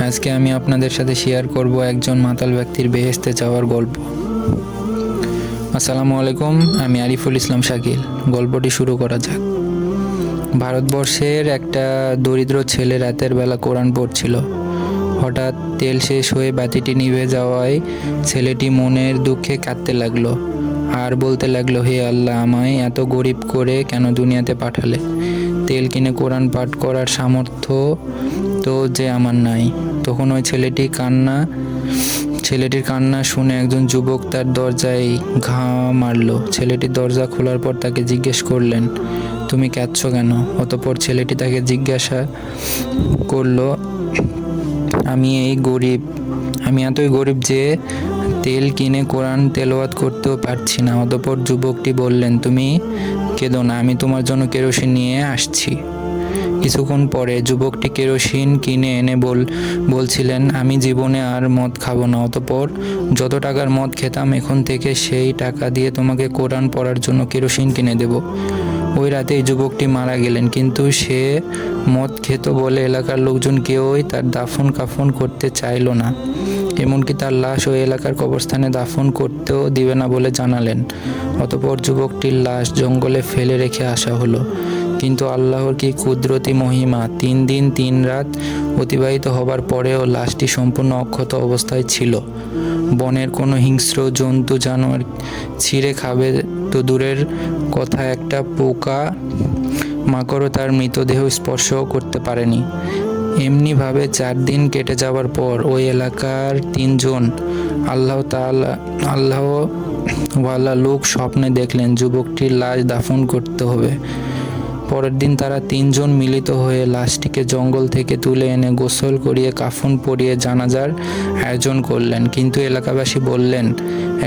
আজকে আমি আপনাদের সাথে শেয়ার করব একজন মাতাল ব্যক্তির বেহেশতে যাওয়ার গল্প। আসসালামু আলাইকুম, আমি আরিফুল ইসলাম শাকিল। গল্পটি শুরু করা যাক। ভারতবর্ষের একটা দরিদ্র ছেলে রাতের বেলা কোরআন পড়ছিল। হঠাৎ তেল শেষ হয়ে বাতিটি নিভে যাওয়ায় ছেলেটি মনের দুঃখে কাঁদতে লাগলো আর বলতে লাগলো, হে আল্লাহ, আমায় এত গরিব করে কেন দুনিয়াতে পাঠালে? তেল কিনে কোরআন পাঠ করার সামর্থ্য তো যে আমার নাই। তখন ওই ছেলেটির কান্না শুনে একজন যুবক তার দরজায় ঘা মারল। ছেলেটি দরজা খোলার পর তাকে জিজ্ঞেস করলেন, তুমি কাঁদছো কেন? অতঃপর ছেলেটি তাকে জিজ্ঞাসা করলো, আমি এতই গরিব যে তেল কিনে কোরআন তেলাওয়াত করতেও পারছি না। অতঃপর যুবকটি বললেন, তুমি কেঁদো না, আমি তোমার জন্য কেরোসিন নিয়ে আসছি। কিছুক্ষণ পরে যুবকটি কেরোসিন কিনে এনে বলছিলেন, আমি জীবনে আর মদ খাবো না। অতঃপর যত টাকার মদ খেতাম এখন থেকে সেই টাকা দিয়ে তোমাকে কোরআন পড়ার জন্য কেরোসিন কিনে দেব। ওই রাতেই যুবকটি মারা গেলেন, কিন্তু সে মদ খেত বলে এলাকার লোকজন কেউই তার দাফন কাফন করতে চাইল না। এমনকি তার লাশ ওই এলাকার কবরস্থানে দাফন করতেও দিবে না বলে জানালেন। অতঃপর যুবকটির লাশ জঙ্গলে ফেলে রেখে আসা হলো। কিন্তু আল্লাহর কি কুদরতি মহিমা! 3 দিন 3 রাত অতিবাহিত হবার পরেও লাশটি সম্পূর্ণ অক্ষত অবস্থায় ছিল। বনের কোনো হিংস্র জন্তু জানোয়ার ছিঁড়ে খাবে তো দূরের কথা, একটা পোকা মাকড়ও তার মৃতদেহ স্পর্শও করতে পারেনি। এমনিভাবে 4 দিন কেটে যাওয়ার পর ওই এলাকার 3 জন আল্লাহওয়ালা লোক স্বপ্নে দেখলেন যুবকটির লাশ দাফন করতে হবে। পরের দিন তারা 3 জন মিলিত হয়ে লাশটিকে জঙ্গল থেকে তুলে এনে গোসল করিয়ে কাফন পরিয়ে জানাজার আয়োজন করলেন। কিন্তু এলাকাবাসী বললেন,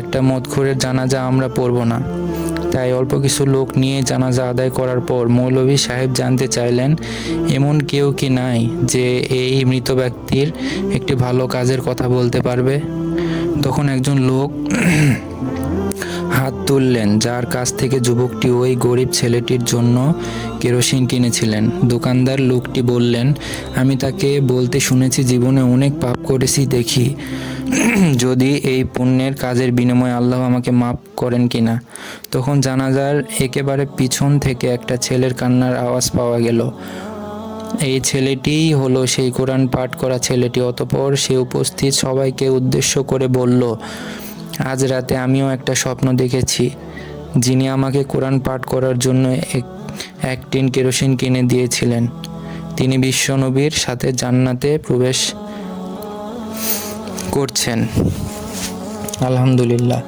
একটা মদখোরের জানাজা আমরা পড়ব না। তাই অল্প কিছু লোক নিয়ে জানাজা আদায় করার পর মৌলভী সাহেব জানতে চাইলেন, এমন কেউ কি নাই যে এই মৃত ব্যক্তির একটি ভালো কাজের কথা বলতে পারবে? তখন একজন লোক হাত তুললেন, যার কাছ থেকে যুবকটি ওই গরিব ছেলেটির জন্য কেরোসিন কিনেছিলেন। দোকানদার লোকটি বললেন, আমি তাকে বলতে শুনেছি জীবনে অনেক পাপ করেছি, দেখি যদি এই পুণ্যের কাজের বিনিময়ে আল্লাহ আমাকে মাফ করেন কিনা। তখন জানাজার একেবারে পিছন থেকে একটা ছেলের কান্নার আওয়াজ পাওয়া গেল। এই ছেলেটিই হলো সেই কোরআন পাঠ করা ছেলেটি। অতঃপর সে উপস্থিত সবাইকে উদ্দেশ্য করে বলল, আজ রাতে আমিও একটা স্বপ্ন দেখেছি। যিনি আমাকে কোরআন পাঠ করার জন্য এক টিন কেরোসিন কিনে দিয়েছিলেন, তিনি বিশ্বনবীর সাথে জান্নাতে প্রবেশ করছেন। আলহামদুলিল্লাহ।